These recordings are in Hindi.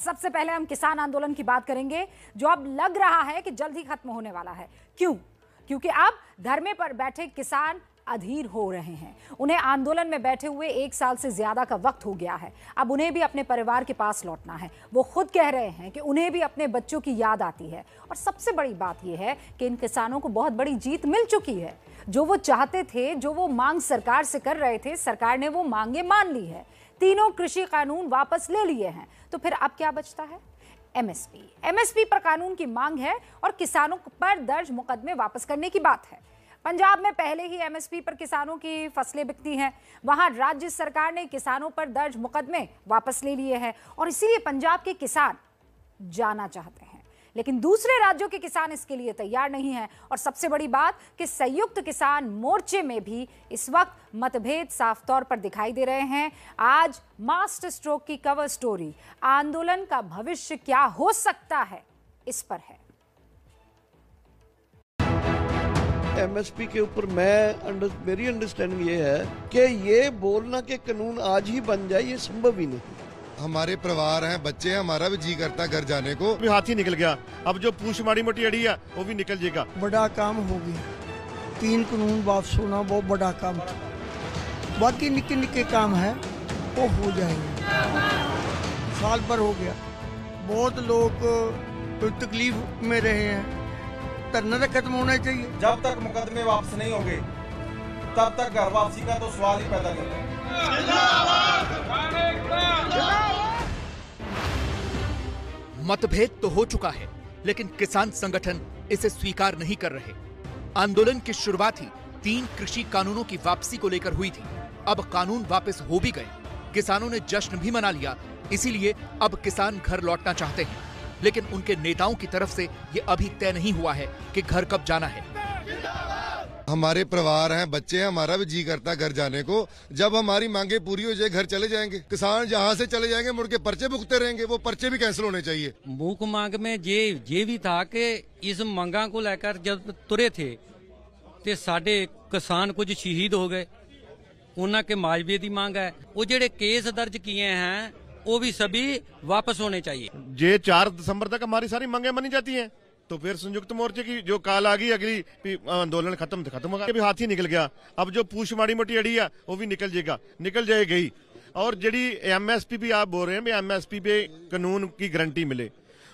सबसे पहले हम किसान आंदोलन की बात करेंगे, जो अब लग रहा है कि जल्द ही खत्म होने वाला है। क्यों? क्योंकि अब धरने पर बैठे किसान अधीर हो रहे हैं। उन्हें आंदोलन में बैठे हुए 1 साल से ज्यादा का वक्त हो गया है। अब उन्हें भी अपने परिवार के पास लौटना है। वो खुद कह रहे हैं कि उन्हें भी अपने बच्चों की याद आती है। और सबसे बड़ी बात यह है कि इन किसानों को बहुत बड़ी जीत मिल चुकी है। जो वो चाहते थे, जो वो मांग सरकार से कर रहे थे, सरकार ने वो मांगे मान ली है। तीनों कृषि कानून वापस ले लिए हैं। तो फिर अब क्या बचता है? एमएसपी पर कानून की मांग है और किसानों पर दर्ज मुकदमे वापस करने की बात है। पंजाब में पहले ही एमएसपी पर किसानों की फसलें बिकती हैं। वहां राज्य सरकार ने किसानों पर दर्ज मुकदमे वापस ले लिए हैं और इसीलिए पंजाब के किसान जाना चाहते हैं। लेकिन दूसरे राज्यों के किसान इसके लिए तैयार नहीं हैं। और सबसे बड़ी बात कि संयुक्त किसान मोर्चे में भी इस वक्त मतभेद साफ तौर पर दिखाई दे रहे हैं। आज मास्टर स्ट्रोक की कवर स्टोरी आंदोलन का भविष्य क्या हो सकता है, इस पर है। एमएसपी के ऊपर मेरी अंडरस्टैंडिंग ये है कि ये बोलना कि कानून आज ही बन जाए, ये संभव ही नहीं। हमारे परिवार हैं, बच्चे हैं, हमारा भी जी करता घर जाने को। भी हाथ ही निकल गया, अब जो पूछ माड़ी मोटी अड़ी है वो भी निकल जाएगा। बड़ा काम हो गया, 3 कानून वापस होना बहुत बड़ा काम था। बाकी निके निके काम है वो हो जाएंगे। साल भर हो गया, बहुत लोग तकलीफ में रहे हैं। धरना तो खत्म होना चाहिए। जब तक मुकदमे वापस नहीं होंगे तब तक घर वापसी का तो सवाल ही पैदा नहीं होगा। मतभेद तो हो चुका है, लेकिन किसान संगठन इसे स्वीकार नहीं कर रहे। आंदोलन की शुरुआत ही 3 कृषि कानूनों की वापसी को लेकर हुई थी। अब कानून वापस हो भी गए, किसानों ने जश्न भी मना लिया। इसीलिए अब किसान घर लौटना चाहते हैं, लेकिन उनके नेताओं की तरफ से ये अभी तय नहीं हुआ है कि घर कब जाना है। हमारे परिवार हैं, बच्चे हैं, हमारा भी जी करता घर जाने को। जब हमारी मांगे पूरी हो जाए घर चले जाएंगे। किसान जहाँ से चले जाएंगे मुड़ के पर्चे भुगते रहेंगे, वो पर्चे भी कैंसिल होने चाहिए। मूक मांग में ये भी था कि इस मांगा को लेकर जब तुरे थे तो साडे किसान कुछ शहीद हो गए। उन्होंने माजबे की मांग है। वो जेडे केस दर्ज किए हैं वो भी सभी वापस होने चाहिए। ये 4 दिसंबर तक हमारी सारी मांगे मानी जाती हैं, तो फिर संयुक्त मोर्चे की जो काल आ गई, अगली आंदोलन खत्म होगा। भी हाथ ही निकल गया, अब जो पूछ माड़ी मोटी अड़ी है वो भी निकल जाएगी। और जेडी एमएसपी भी आप बोल रहे हैं, एमएसपी पे कानून की गारंटी मिले,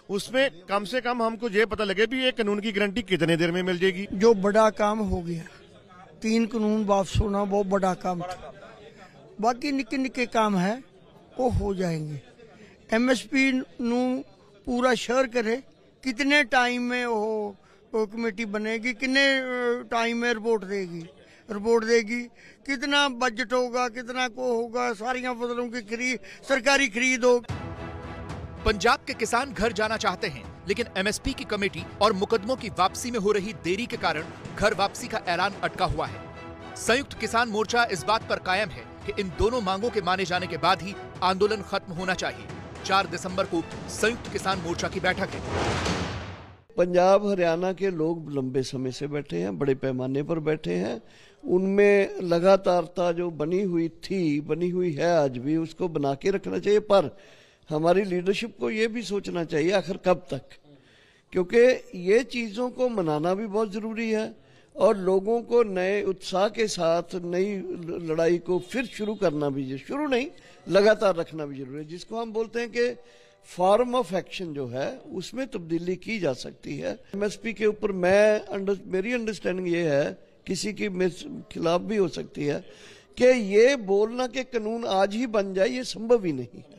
उसमें कम से कम हमको ये पता लगे भी ये कानून की गारंटी कितने देर में मिल जाएगी। जो बड़ा काम हो गया, 3 कानून वापस होना बहुत बड़ा काम था। बाकी निके निके काम है वो हो जाएंगे। एमएसपी नू पूरा शेयर करे, कितने टाइम में वो कमेटी बनेगी, कितने टाइम में रिपोर्ट देगी, कितना बजट होगा, कितना को होगा, सारी फसलों की सरकारी खरीद होगी। पंजाब के किसान घर जाना चाहते हैं, लेकिन एमएसपी की कमेटी और मुकदमों की वापसी में हो रही देरी के कारण घर वापसी का ऐलान अटका हुआ है। संयुक्त किसान मोर्चा इस बात पर कायम है कि इन दोनों मांगों के माने जाने के बाद ही आंदोलन खत्म होना चाहिए। 4 दिसंबर को संयुक्त किसान मोर्चा की बैठक है। पंजाब हरियाणा के लोग लंबे समय से बैठे हैं, बड़े पैमाने पर बैठे हैं। उनमें लगातारता जो बनी हुई है आज भी, उसको बना के रखना चाहिए। पर हमारी लीडरशिप को ये भी सोचना चाहिए आखिर कब तक, क्योंकि ये चीज़ों को मनाना भी बहुत ज़रूरी है और लोगों को नए उत्साह के साथ नई लड़ाई को फिर शुरू करना भी, शुरू नहीं लगातार रखना भी जरूरी है। जिसको हम बोलते हैं कि फॉर्म ऑफ एक्शन जो है उसमें तब्दीली की जा सकती है। एमएसपी के ऊपर मेरी अंडरस्टैंडिंग ये है, किसी की खिलाफ भी हो सकती है, कि ये बोलना कि कानून आज ही बन जाए, ये संभव ही नहीं है।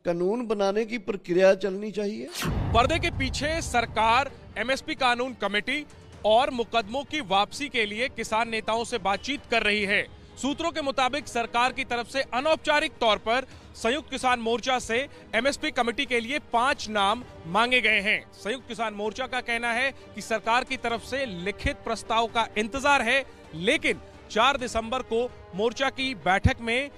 कानून बनाने की प्रक्रिया चलनी चाहिए। पर्दे के पीछे सरकार, एमएसपी कानून कमेटी और मुकदमों की वापसी के लिए किसान नेताओं से बातचीत कर रही है। सूत्रों के मुताबिक सरकार की तरफ से अनौपचारिक तौर पर संयुक्त किसान मोर्चा से एमएसपी कमेटी के लिए 5 नाम मांगे गए हैं। संयुक्त किसान मोर्चा का कहना है कि सरकार की तरफ से लिखित प्रस्ताव का इंतजार है, लेकिन 4 दिसंबर को मोर्चा की बैठक में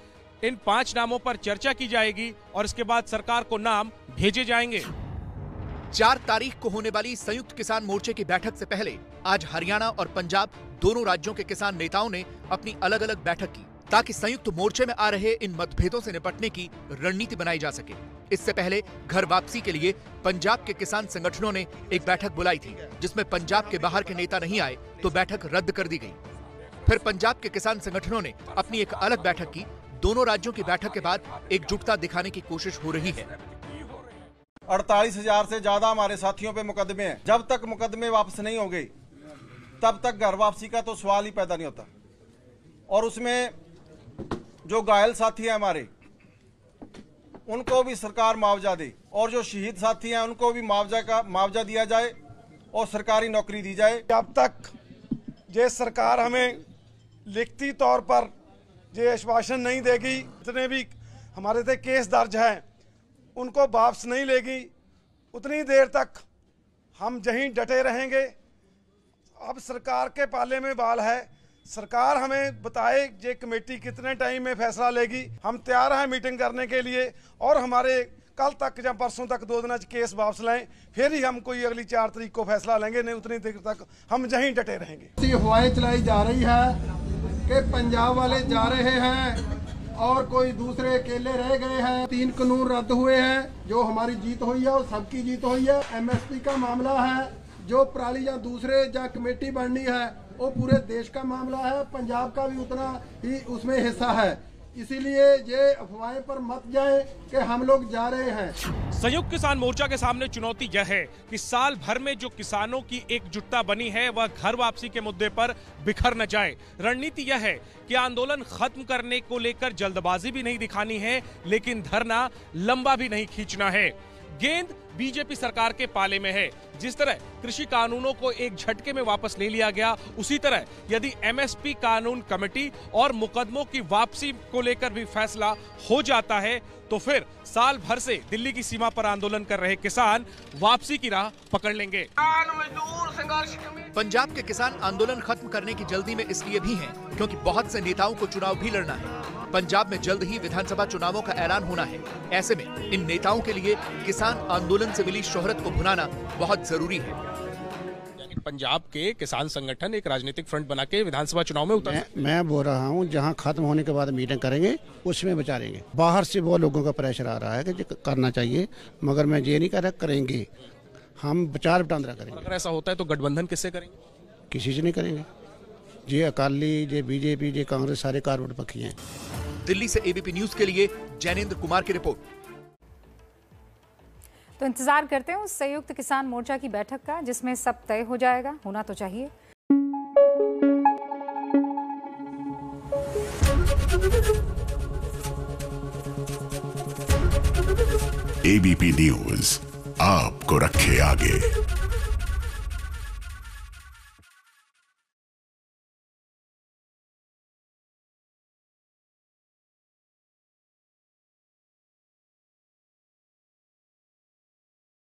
इन 5 नामों पर चर्चा की जाएगी और इसके बाद सरकार को नाम भेजे जाएंगे। 4 तारीख को होने वाली संयुक्त किसान मोर्चे की बैठक से पहले आज हरियाणा और पंजाब दोनों राज्यों के किसान नेताओं ने अपनी अलग अलग बैठक की, ताकि संयुक्त मोर्चे में आ रहे इन मतभेदों से निपटने की रणनीति बनाई जा सके। इससे पहले घर वापसी के लिए पंजाब के किसान संगठनों ने एक बैठक बुलाई थी, जिसमें पंजाब के बाहर के नेता नहीं आए तो बैठक रद्द कर दी गई। फिर पंजाब के किसान संगठनों ने अपनी एक अलग बैठक की। दोनों राज्यों की बैठक के बाद एकजुटता दिखाने की कोशिश हो रही है। 48,000 से ज्यादा हमारे साथियों पे मुकदमे हैं। जब तक मुकदमे वापस नहीं होंगे तब तक घर वापसी का तो सवाल ही पैदा नहीं होता। और उसमें जो घायल साथी हैं हमारे, उनको भी सरकार मुआवजा दे, और जो शहीद साथी हैं उनको भी मुआवजा दिया जाए और सरकारी नौकरी दी जाए। अब तक ये सरकार हमें लिखती तौर पर ये आश्वासन नहीं देगी, जितने भी हमारे पे केस दर्ज हैं उनको वापस नहीं लेगी, उतनी देर तक हम यहीं डटे रहेंगे। अब सरकार के पाले में बाल है, सरकार हमें बताए ये कमेटी कितने टाइम में फैसला लेगी। हम तैयार हैं मीटिंग करने के लिए, और हमारे कल तक या परसों तक 2 दिन केस वापस लाएं, फिर ही हम कोई अगली 4 तारीख को फैसला लेंगे, नहीं उतनी देर तक हम यहीं डटे रहेंगे। अफवाहें चलाई जा रही है कि पंजाब वाले जा रहे हैं और कोई दूसरे अकेले रह गए हैं। 3 कानून रद्द हुए हैं, जो हमारी जीत हुई है और सबकी जीत हुई है। MSP का मामला है, जो पराली या दूसरे या कमेटी बननी है वो पूरे देश का मामला है, पंजाब का भी उतना ही उसमें हिस्सा है। इसीलिए ये अफवाहें पर मत जाए कि हम लोग जा रहे हैं। संयुक्त किसान मोर्चा के सामने चुनौती यह है कि साल भर में जो किसानों की एकजुटता बनी है वह घर वापसी के मुद्दे पर बिखर न जाए। रणनीति यह है कि आंदोलन खत्म करने को लेकर जल्दबाजी भी नहीं दिखानी है, लेकिन धरना लंबा भी नहीं खींचना है। गेंद बीजेपी सरकार के पाले में है। जिस तरह कृषि कानूनों को एक झटके में वापस ले लिया गया, उसी तरह यदि MSP कानून कमेटी और मुकदमों की वापसी को लेकर भी फैसला हो जाता है तो फिर साल भर से दिल्ली की सीमा पर आंदोलन कर रहे किसान वापसी की राह पकड़ लेंगे। पंजाब के किसान आंदोलन खत्म करने की जल्दी में इसलिए भी हैं क्योंकि बहुत से नेताओं को चुनाव भी लड़ना है। पंजाब में जल्द ही विधानसभा चुनावों का ऐलान होना है। ऐसे में इन नेताओं के लिए किसान आंदोलन से मिली शोहरत को भुनाना बहुत जरूरी है। पंजाब के किसान संगठन एक राजनीतिक फ्रंट बना के विधानसभा चुनाव में उतर मैं बोल रहा हूँ, जहाँ खत्म होने के बाद मीटिंग करेंगे उसमें विचारेंगे। बाहर से बहुत लोगों का प्रेशर आ रहा है कि करना चाहिए, मगर मैं ये नहीं कह रहा करेंगे, हम विचार वटांदरा करेंगे। अगर ऐसा होता है तो गठबंधन किससे करेंगे? किसी से नहीं करेंगे। ये अकाली, ये बीजेपी, ये कांग्रेस सारे कारवोट पक्षी हैं। दिल्ली से ABP न्यूज के लिए जैनेंद्र कुमार की रिपोर्ट। तो इंतजार करते हैं उस संयुक्त किसान मोर्चा की बैठक का, जिसमें सब तय हो जाएगा, होना तो चाहिए। ABP न्यूज आपको रखे आगे।